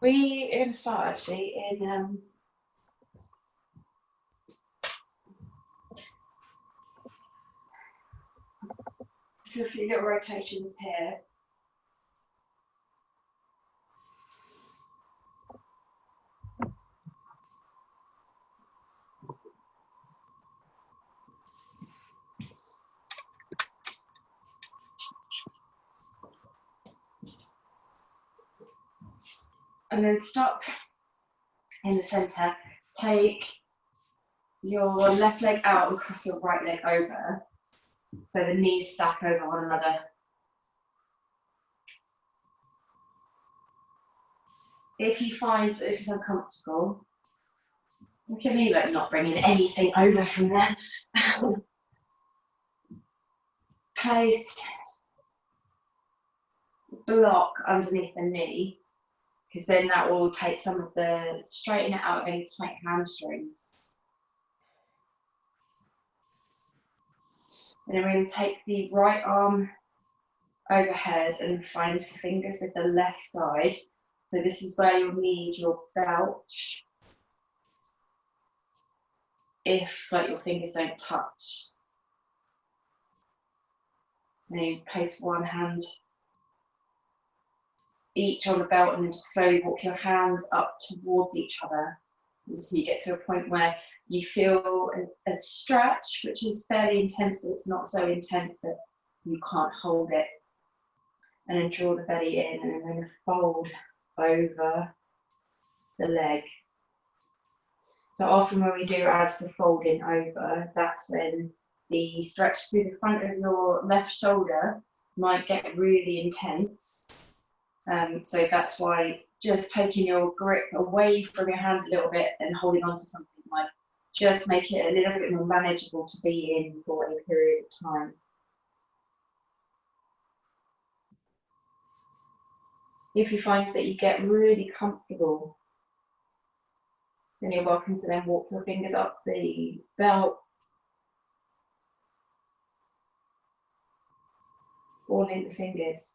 We're going to start actually in do a few little rotations here. And then stop in the centre. Take your left leg out and cross your right leg over. So the knees stack over one another. If you find that this is uncomfortable, you can leave it not bringing anything over from there. Place block underneath the knee, because then that will take some of the, straighten it out any tight hamstrings. And then we're going to take the right arm overhead and find the fingers with the left side. So this is where you'll need your belt if like your fingers don't touch. And then you place one hand each on the belt and then just slowly walk your hands up towards each other until you get to a point where you feel a stretch, which is fairly intense, but it's not so intense that you can't hold it. And then draw the belly in, and then we're going to fold over the leg. So often when we do add the folding over, that's when the stretch through the front of your left shoulder might get really intense. So that's why just taking your grip away from your hands a little bit and holding on to something might just make it a little bit more manageable to be in for a period of time. If you find that you get really comfortable, then you're welcome to then walk your fingers up the belt, all in the fingers.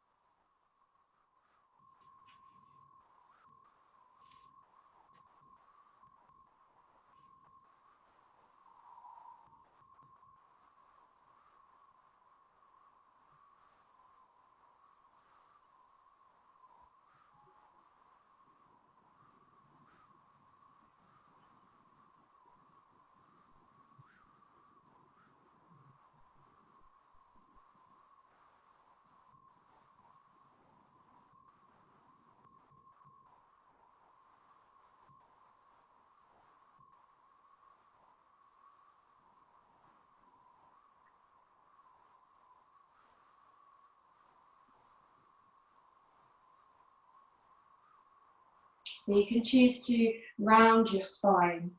So you can choose to round your spine.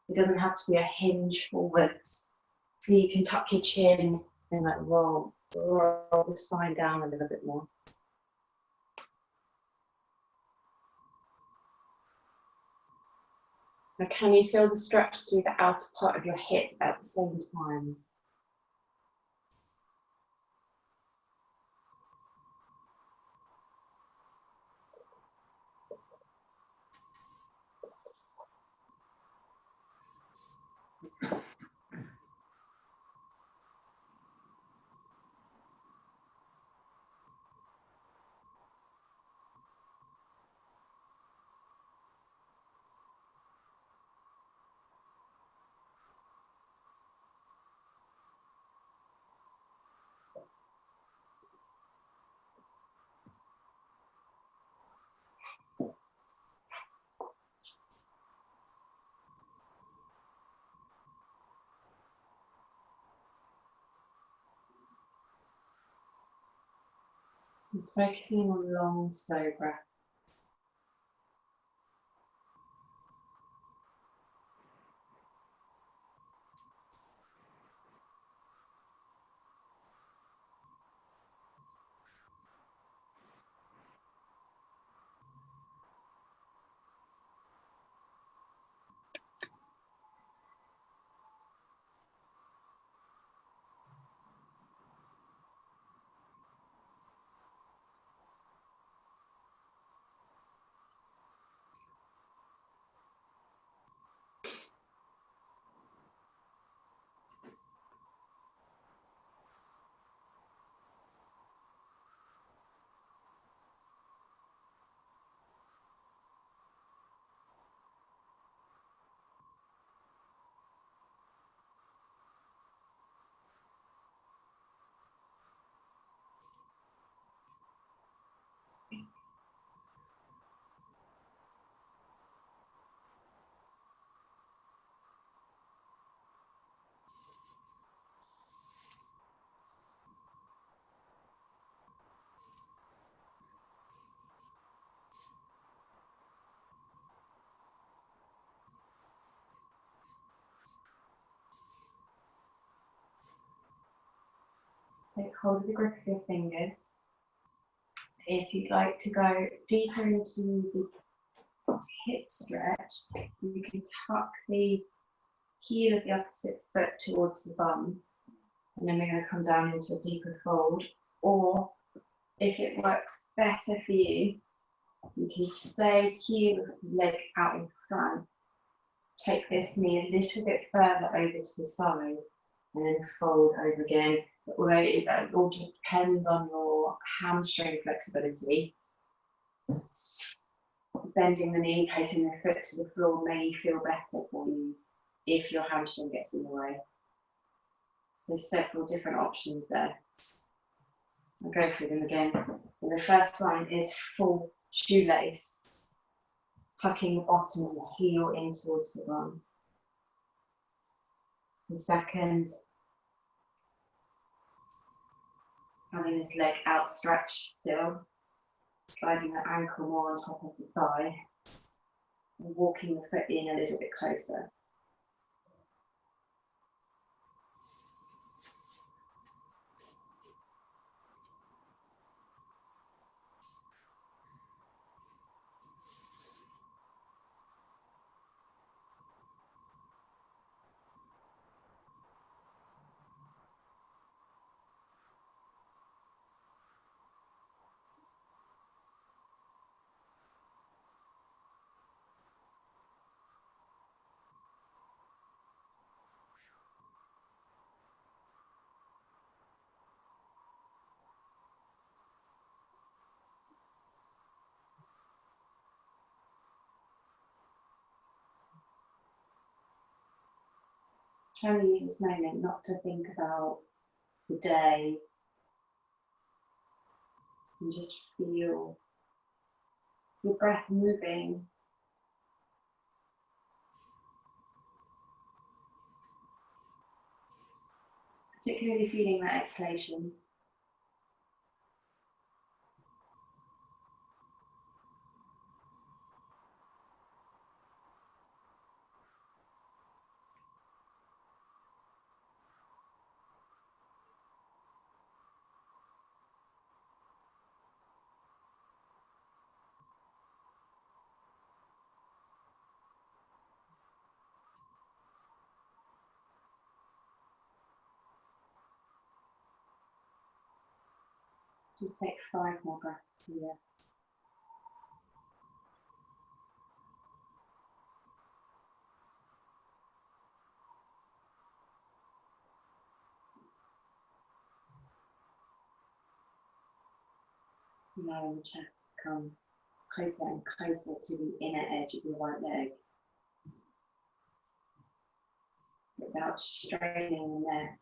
It doesn't have to be a hinge forwards. So you can tuck your chin and like roll the spine down a little bit more. Now can you feel the stretch through the outer part of your hip at the same time? Just focusing on long, slow breath. Take hold of the grip of your fingers. If you'd like to go deeper into the hip stretch, you can tuck the heel of the opposite foot towards the bum, and then we're going to come down into a deeper fold. Or if it works better for you, you can stay heel of the leg out in front, take this knee a little bit further over to the side, and then fold over again. Although it all depends on your hamstring flexibility. Bending the knee, placing the foot to the floor may feel better for you if your hamstring gets in the way. There's several different options there. I'll go through them again. So the first one is full shoelace, tucking the bottom of the heel in towards the bum. The second, having this leg outstretched still, sliding the ankle more on top of the thigh, and walking the foot in a little bit closer. Trying to use this moment not to think about the day and just feel your breath moving. Particularly feeling that exhalation. Just take 5 more breaths here. Allowing the chest to come closer and closer to the inner edge of your right leg, without straining the neck.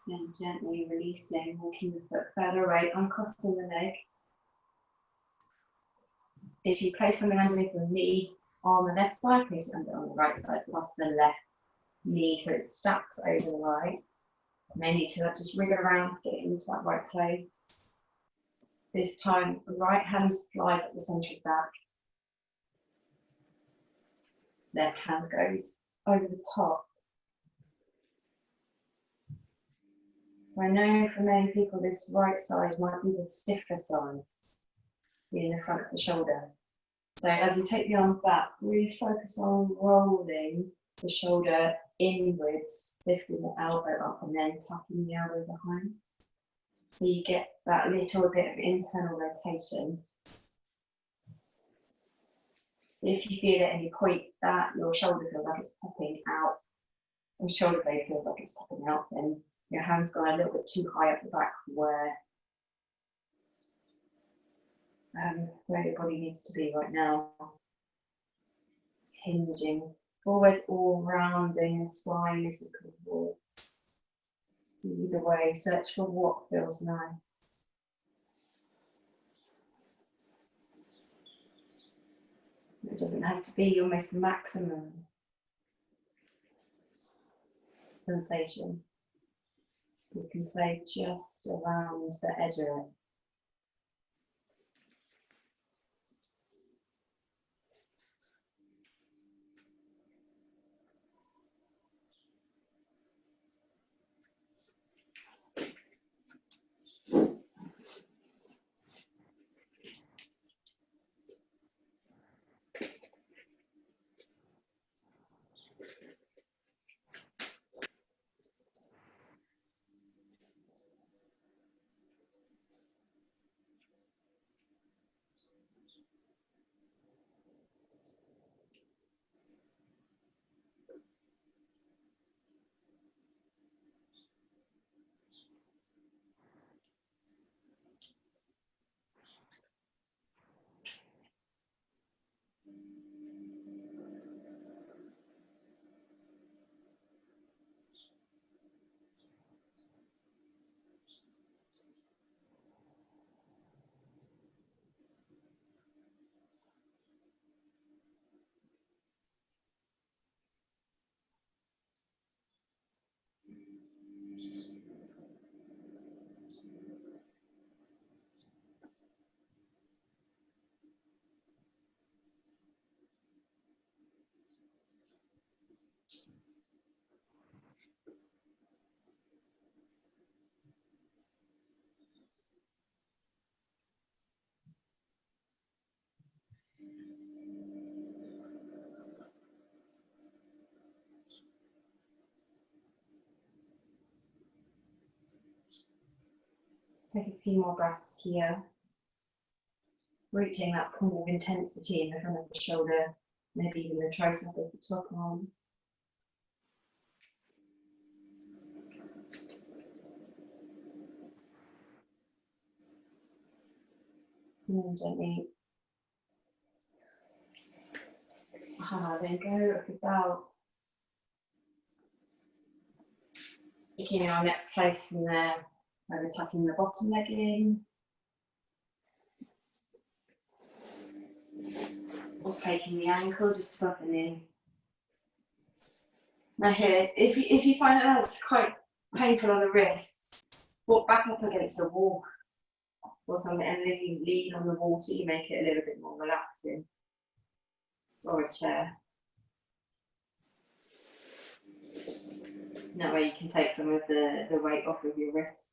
And gently releasing, walking the foot further away, uncrossing the leg. If you place something underneath your knee on the left side, place it under on the right side, across the left knee so it stacks over the right. You may need to just wriggle around to get it into that right place. This time, the right hand slides at the centre of back. Left hand goes over the top. So I know for many people this right side might be the stiffer side, being the front of the shoulder. So as you take the arm back, really focus on rolling the shoulder inwards, lifting the elbow up and then tucking the elbow behind. So you get that little bit of internal rotation. If you feel at any point that your shoulder feels like it's popping out, or shoulder blade feels like it's popping out, then your hand's gone a little bit too high up the back where your body needs to be right now. Hinging forward or rounding the spine as it goes forwards. Either way, search for what feels nice. It doesn't have to be your most maximum sensation. You can play just around the edge of it. Let's take a few more breaths here. Reaching that point of intensity in the front of the shoulder, maybe even the tricep of the top arm. And then gently then go up about. Picking our next place from there, we're tucking the bottom leg in. Or taking the ankle just above the knee. Now here, if you find that that's quite painful on the wrists, walk back up against a wall or something and then you lean on the wall so you make it a little bit more relaxing. Or a chair. That way you can take some of the weight off of your wrist.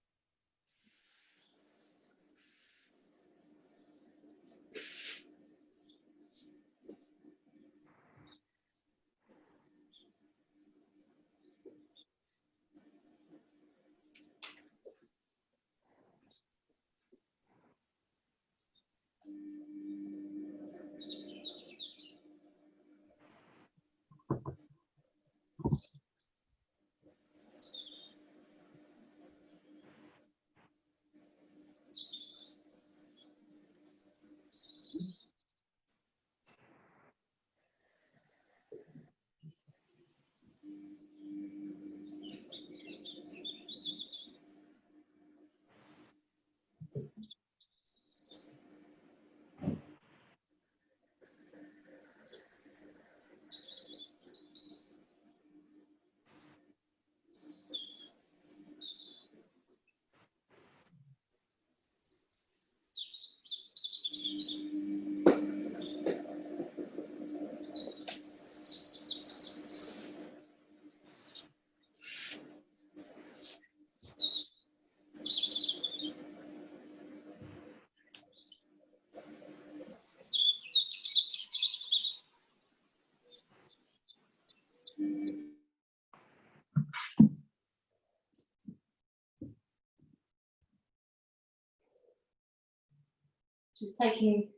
Just taking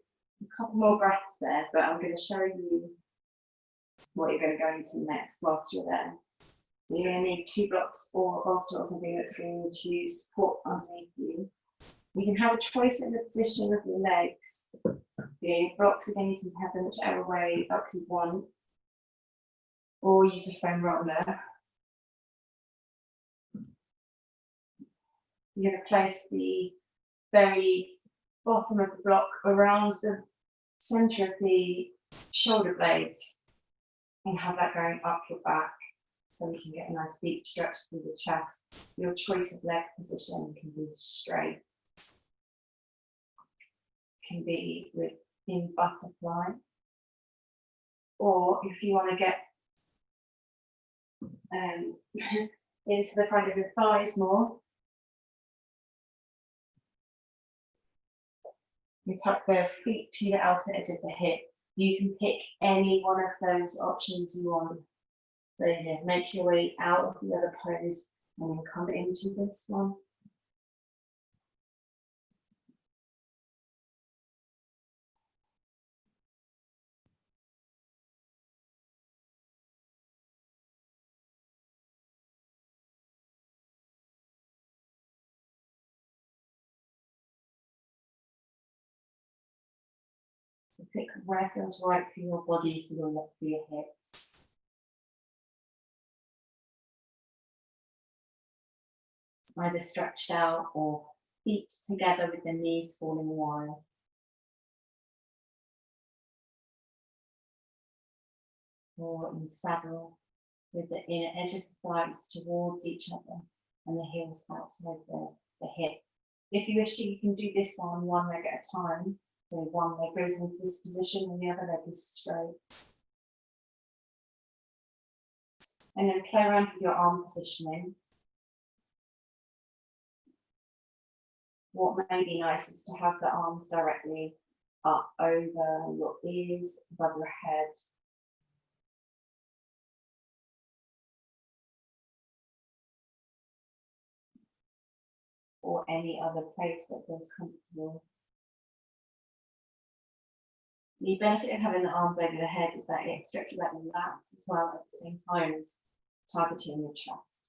a couple more breaths there, but I'm going to show you what you're going to go into next whilst you're there. So you're going to need 2 blocks or a bolster or something that's going to support underneath you. You can have a choice in the position of your legs. The blocks, again, you can have them whichever way up you want, or use a foam roller. You're going to place the very bottom of the block around the centre of the shoulder blades and have that going up your back so we can get a nice deep stretch through the chest. Your choice of leg position can be straight, can be in butterfly, or if you want to get into the front of your thighs more, you tuck the feet to the outer edge of the hip. You can pick any one of those options you want. So yeah, make your way out of the other pose and then come into this one. So pick where feels right for your body, for your hips. Either stretched out or feet together with the knees falling wide. Or in saddle with the inner edge of the thighs towards each other and the heels outside the hip. If you wish to, you can do this one leg at a time. So one leg goes into this position and the other leg is straight. And then play around with your arm positioning. What may be nice is to have the arms directly up over your ears, above your head. Or any other place that feels comfortable. The benefit of having the arms over the head is that it stretches out the lats as well at the same time as targeting your chest.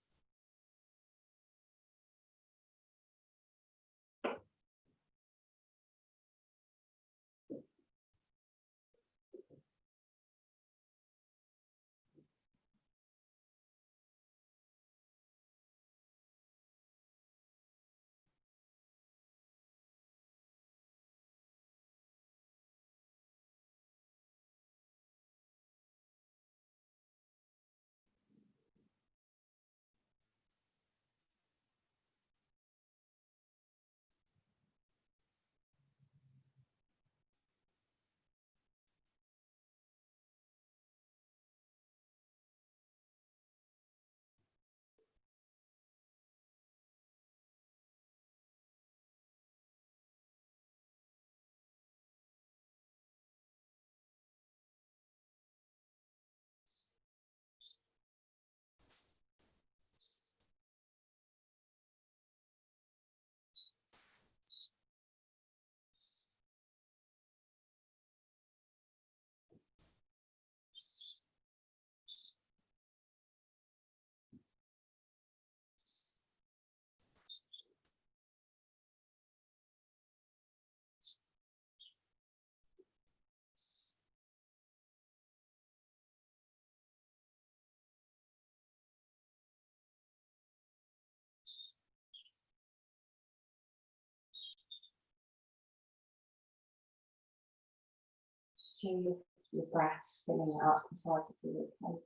Feel your breath filling up the sides of your ribcage.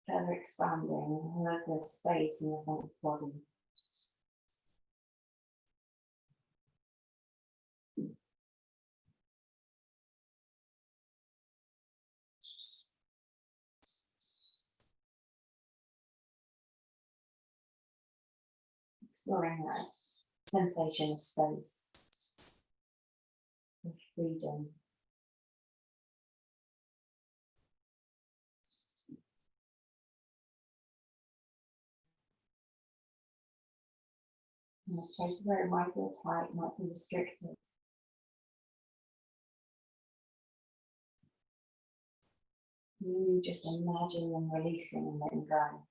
Further expanding wherever there's space in the front of the body. Exploring that sensation of space, of freedom. And there's places where it might feel tight, might feel restricted. You just imagine them releasing and letting go.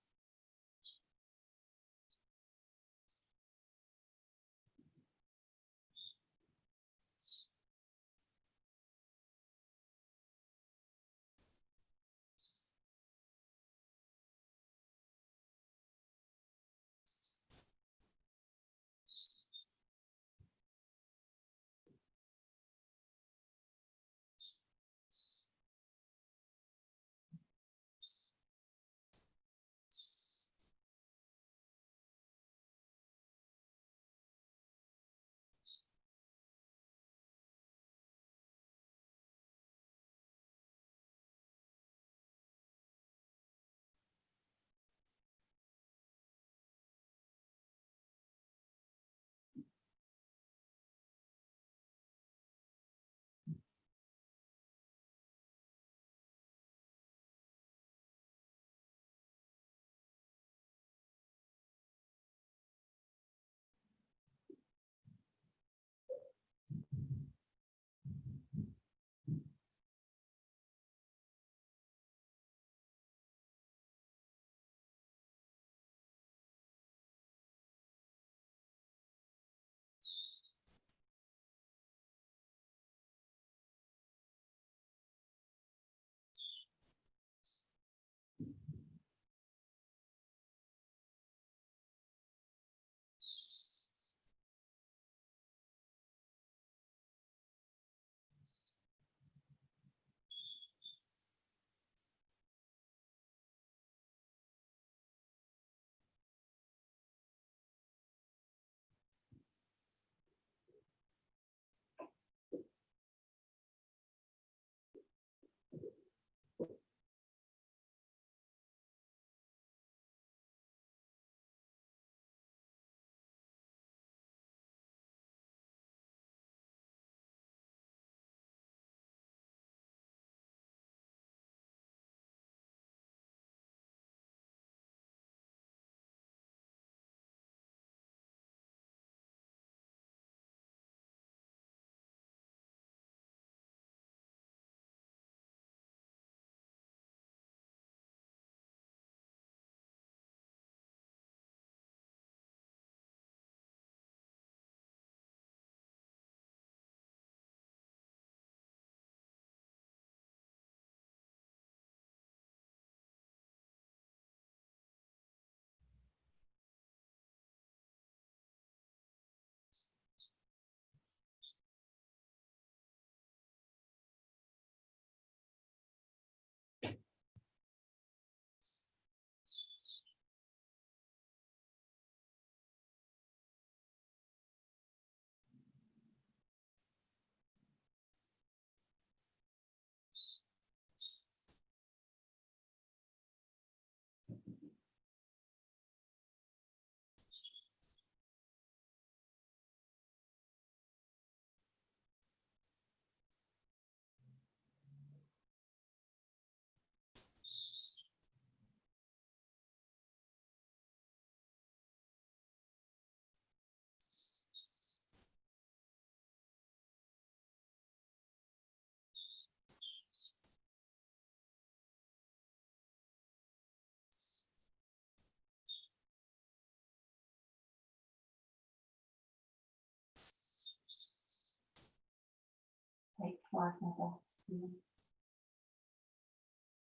tried my best to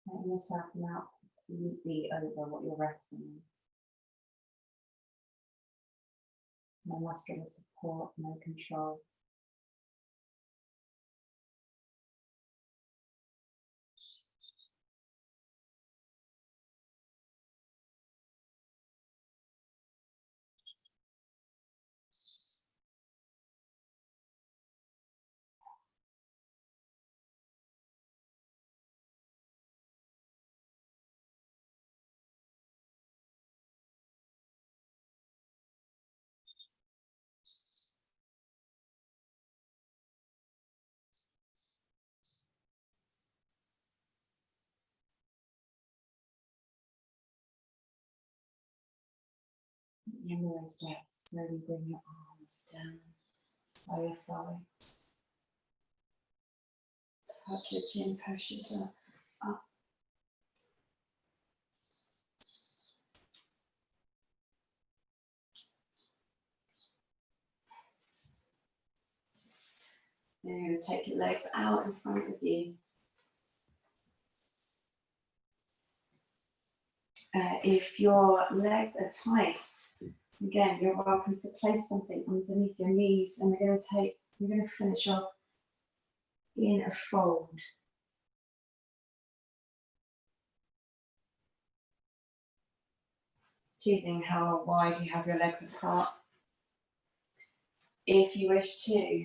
let yourself out completely over what you're resting in. No muscular support, no control. Numerous breaths, slowly bring your arms down by your sides. Tuck your chin, push yourself up. Then you're going to take your legs out in front of you. If your legs are tight, again, you're welcome to place something underneath your knees, and we're going to finish off in a fold. Choosing how wide you have your legs apart. If you wish to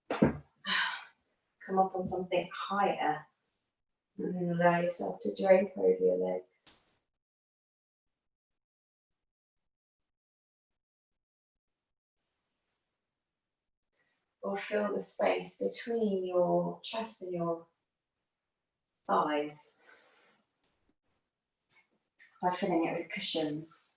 come up on something higher, and then allow yourself to drape over your legs. Or fill the space between your chest and your thighs by filling it with cushions.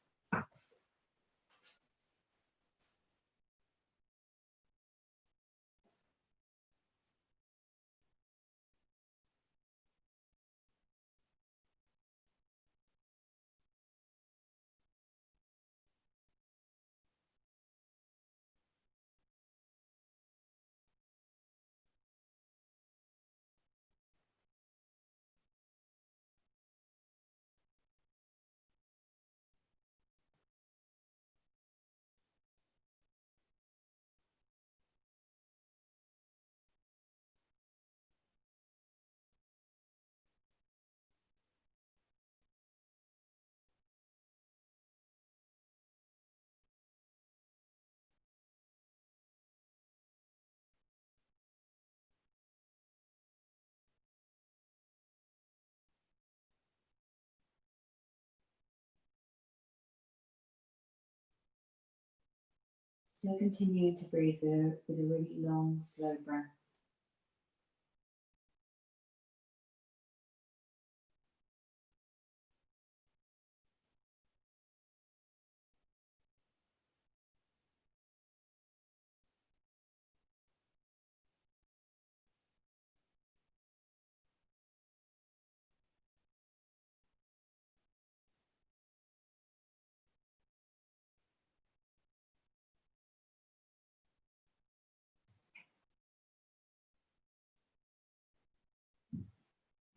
Still continuing to breathe with a really long, slow breath.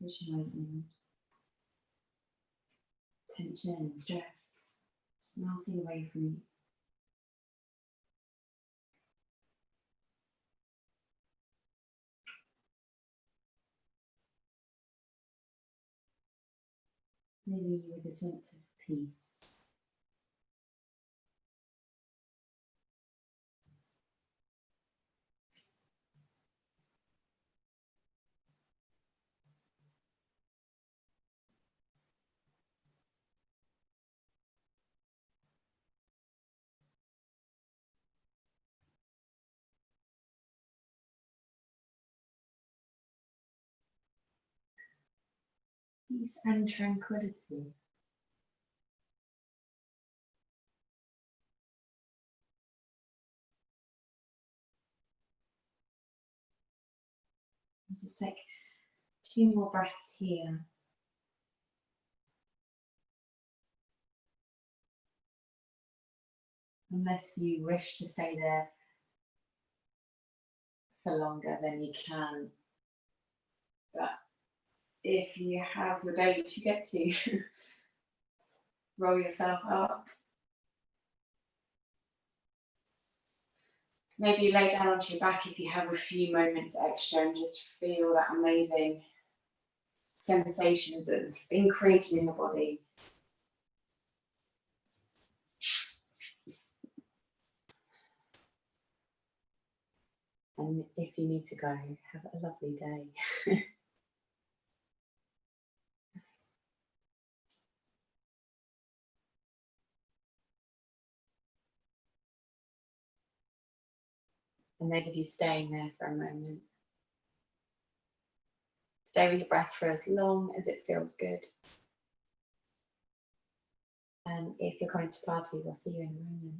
Visualizing tension and stress just melting away from you. Leaving you with a sense of peace. Peace and tranquility. And just take 2 more breaths here. Unless you wish to stay there for longer than you can. But if you have your days to get to, roll yourself up. Maybe lay down onto your back if you have a few moments extra and just feel that amazing sensations that have been created in the body. And if you need to go, have a lovely day. And those of you staying there for a moment, stay with your breath for as long as it feels good. And if you're going to parties, I'll see you in a moment.